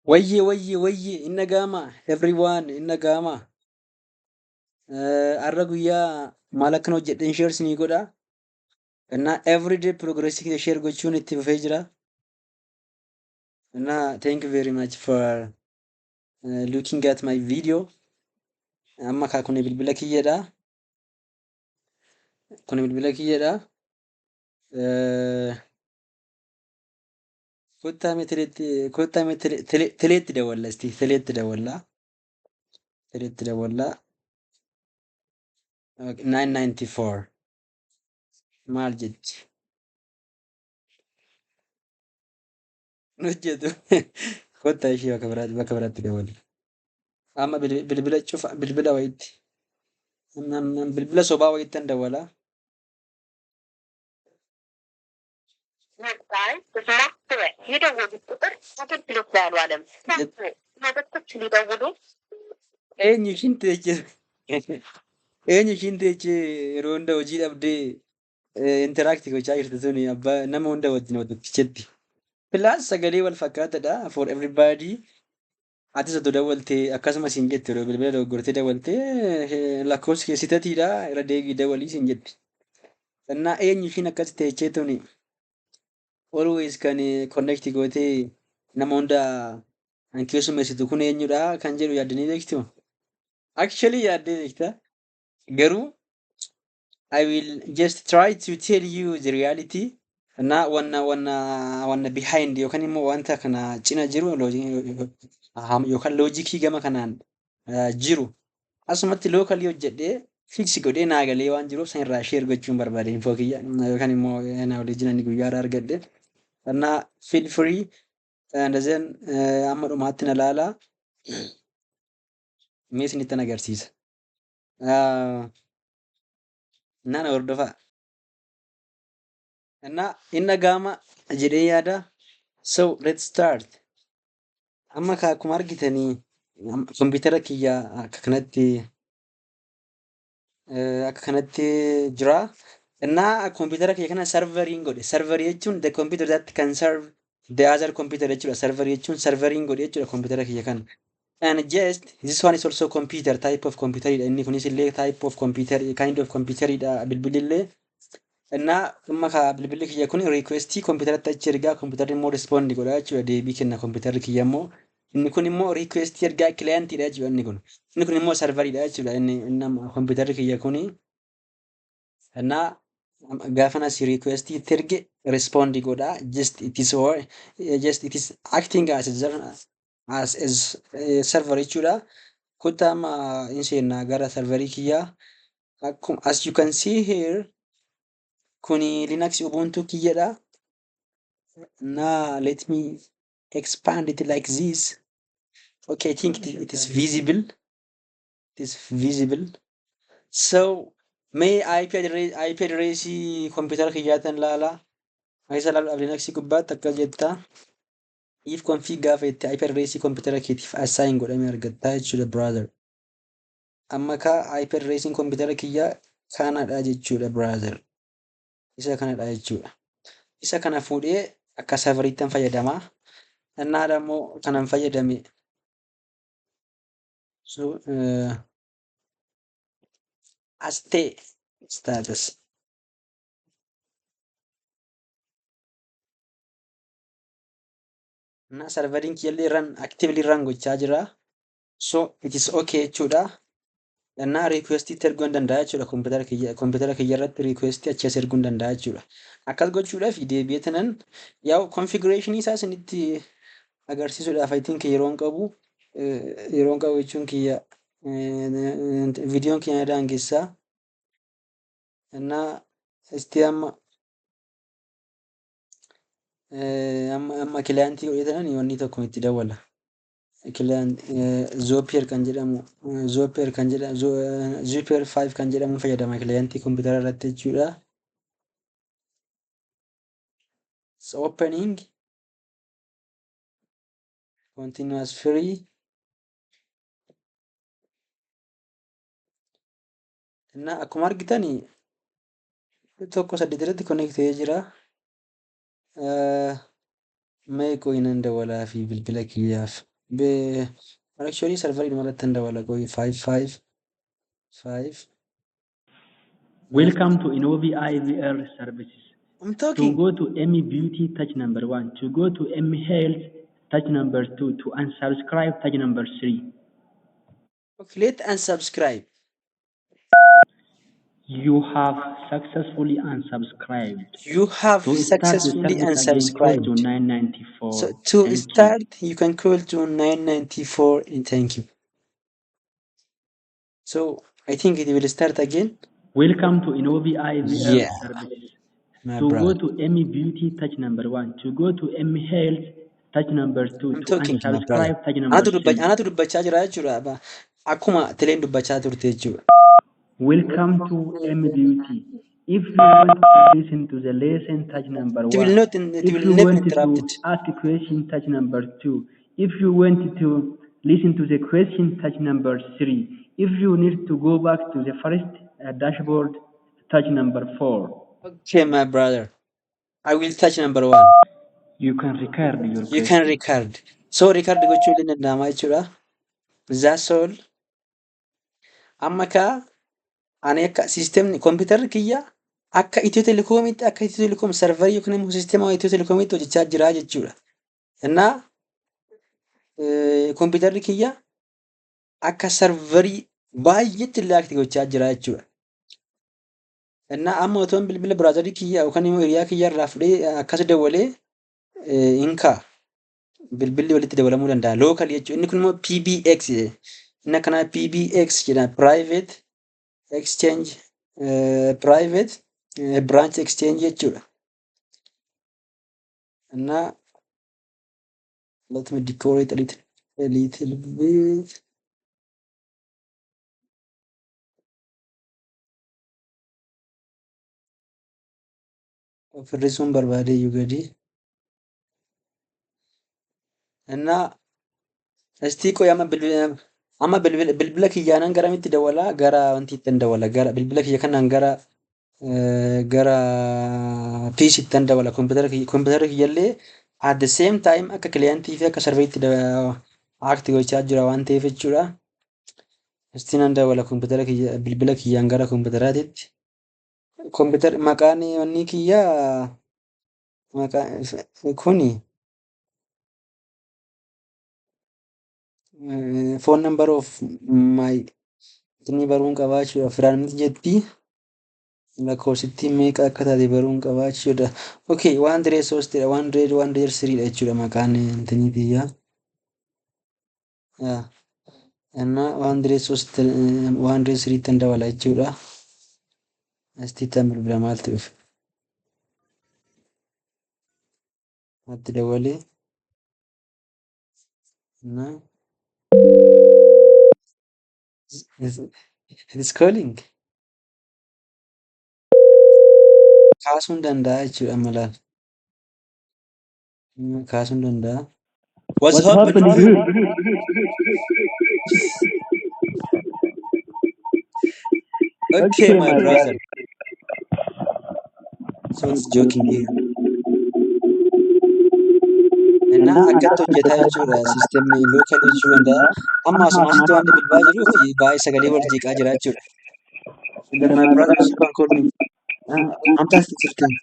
Wayye, inna gama, everyone, inna gama. Har'a guyyaa maal akkan hojjedhen shares ni godha. Innaa everyday progress kiyya share gochuun itti fufee jira. Innaa thank you very much for looking at my video. Amma kaa kun bilbila kiyyadha. Kun bilbila kiyyadha. Kottaa mee teleetti dawwalla isti teleetti dawwalla. Teleetti dawwalla. 994 maal jetti? Hojjetu. Kottaa ishee bakka biraatti dawwalla. Amma bilbila cufa bilbila wayitti. Bilbila sobaa wayittan dawwala. Eenyu ishiin teechee eenyu ishiin teechee yeroo hunda hojii dhabdee interaakti gochaa jirtu suni abbaa nama hunda wajjin tokkichetti. Pilaas sagalee wal fakkaataadha for everybody. Atis otoo dawwaltee akkasumas hin jette yeroo bilbila dogoggortee dawwaltee lakkoofsi kee sitatiidha irra deebii dawwalii hin jette. Innaa eenyu ishiin akkas teechee tuni always kan connect gootee nama hunda kan keessummeessitu kun eenyudha kan jedhu yaaddanii beektu. Actually yaaddee beektaa garuu I will just try to tell you the reality. Na wanna behind yookaan immoo wanta kana cina jiru yookaan loojikii gama kanaan jiru asumatti lookalii hojjedhee fiksi godhee naagalee waan jiruuf san irraa share gochuun barbaade infoo kiyya yookaan immoo knowledge inni guyyaadhaa argadhe. Innaa feel free እንደዚያን amma dhumaatti na laalaa mee isinittan agarsiisa. Nana hordofaa. Innaa inna gaama jedhee yaada. So let's start. Amma akkuma argitanii kompiitara kiyya akka kanatti jira. Innaa kompiitara kiyya kana sarveriin godhe. Sarverii jechuun the computer that can serve the other computer jechuudha. Sarverii jechuun sarveriin godhe jechuudha kompiitara kiyya kana. And just this one is also computer type of computer. Inni kunis illee type of computer kind of computer dha bilbilillee. Innaa amma bilbilli kiyya kun requestii kompiitaratti achi ergaa kompiitarri immoo respond godha jechuudha deebii kenna kompiitarri kiyya immoo inni kun immoo requestii ergaa kilaayintiidha jechuudha inni kun immoo sarvariidha jechuudha inni kompiitarri kiyya kuni. Innaa gaafana si requestii itti erge respond godha just it is acting as a server jechuudha. Kuttaa amma hin seennaa gara serverii kiyyaa akkuma as you can see here. Kuni Linux Ubuntu kiyyadha. Now let me expand it like this. Okay, I think it is visible. It is visible. So may IP address computer kiyyatan lala. Aisa lala Linux gubbaatti akka jetta. If config gaafa itti IP address computer keetiif assign godhamee argattaa jechuudha brother. Amma ka IP address computer kiyya kanadha jechuudha brother. Isa kanadha jechuudha. Isa kana fuudhee akka serveriittan fayyadamaa. Innaa immoo kanan fayyadame. So as ta'e status. Innaa serveriin kiyyallee actively run gochaa jira. So it is okay jechuudha. Innaa requestii itti erguu hin danda'a jechuudha kompiitara kiyya irratti requestii achi as erguu hin danda'a jechuudha. Akkas gochuudhaaf deebi'eetanan yaa'u configuration isaa isinitti agarsiisuudhaaf I think yeroon qabu jechuun kiyya viidiyoon kiyya daangessaa. Innaa isti amma kilaantii godheetanan wanni tokko itti dawwala. Zopier kan jedhamu Zopier 5 kan jedhamu fayyadama kilaantii kompiitara irratti jechuudha. It's opening continuous free. Innaa akkuma argitanii tokko 8 irratti connect ta'ee jira. Mee qo'inan dawwalaa fi bilbila kiyyaaf. Actually server irratti ndawala go 555. Welcome to Innovi IVR services. I'm To talking. go to Emmy Beauty, touch number 1. To go to Emmy Health, touch number 2. To unsubscribe, touch number 3. Click and subscribe. You have successfully unsubscribed. You have To start the successfully service again, call to unsubscribed. 994. So to Thank start, you. you can call to 994 and thank you. So I think it will start again. Welcome to Innovi IVR Yeah, services. my To go brother. to Emmy Beauty, touch number 1. To go to Emmy Health, touch number 2. I'm To talking to my brother. unsubscribe, touch number 3. Anatu dubbachaa jira jechuudha. Akkuma teleen dubbachaa turte jechuudha. Welcome to Emmy Beauty. If you want to listen to the lesson, touch number It 1. will not. If It will you never want interrupt to it. ask a question, touch number 2. If you want to listen to the question, touch number 3. If you need to go back to the first dashboard, touch number 4. Okay, my brother. I will touch number 1. You can record your You can question. record. So record gochuu ni danda'ama jechuudha. That's all. Amma ani akka siistemni kompiitarri kiyya akka Itiyoo Telekoomitti akka Itiyoo Telekoom sarvarii yookiin immoo siistema Itiyoo Telekoomitti hojjechaa jira jechuudha. Innaa kompiitarri kiyya akka sarvarii baay'eetti laakti gochaa jira jechuudha. Innaa amma otoon bilbila biraazarii kiyya yookaan immoo hiriyaa kiyya irraa fudhee akkas dawalee inkaa bilbilli walitti dabalamuu danda'a. Lookal jechuudha. Inni kun immoo PBX inni akkanaa PBX jedhama. Private Exchange Private Branch Exchange jechuudha. Innaa let me decorate a little bit. Ofirrisuun barbaade iyyuu gadi. Innaa istii qoy amma bilbila kiyyaanan garamitti dawalaa gara wantiittan dawala gara bilbila kiyya kanaan gara PC'ttan dawala kompiitara kiyyallee at the same time akka kiliyaantii fi akka sarveetti aakti gochaa jira waan ta'eef jechuudha. Istii nan dawala kompiitara kiyya bilbila kiyyaan gara kompiitaraatitti. Kompiitara maqaan wanni kiyyaa maqaan kuni phone number of my inni baruun qabaachuudha. Firaan miti jetti lakkoofsittiin meeqa akka taate baruun qabaachuudha. Okay, 103 dha. 103 dha jechuudha maqaan intinii kiyyaa. Innaa 103 tan dabala jechuudha. Astii tan bilbila maaltu dhufe? Atti dabalee. Innaa it is calling. Kaasuun danda'a jechuudha amma laal. Kaasuun danda'a. What's happening here? Okay, my brother. So it's joking here. Innaa akkatti hojjetaa jechuudha siistemni lookal jechuu danda'a. Amma asumaasitti waan bilbilaa jiruuf baay'ee sagalee wal jeeqaa jira jechuudha. My brother keep on calling. I'm past 15.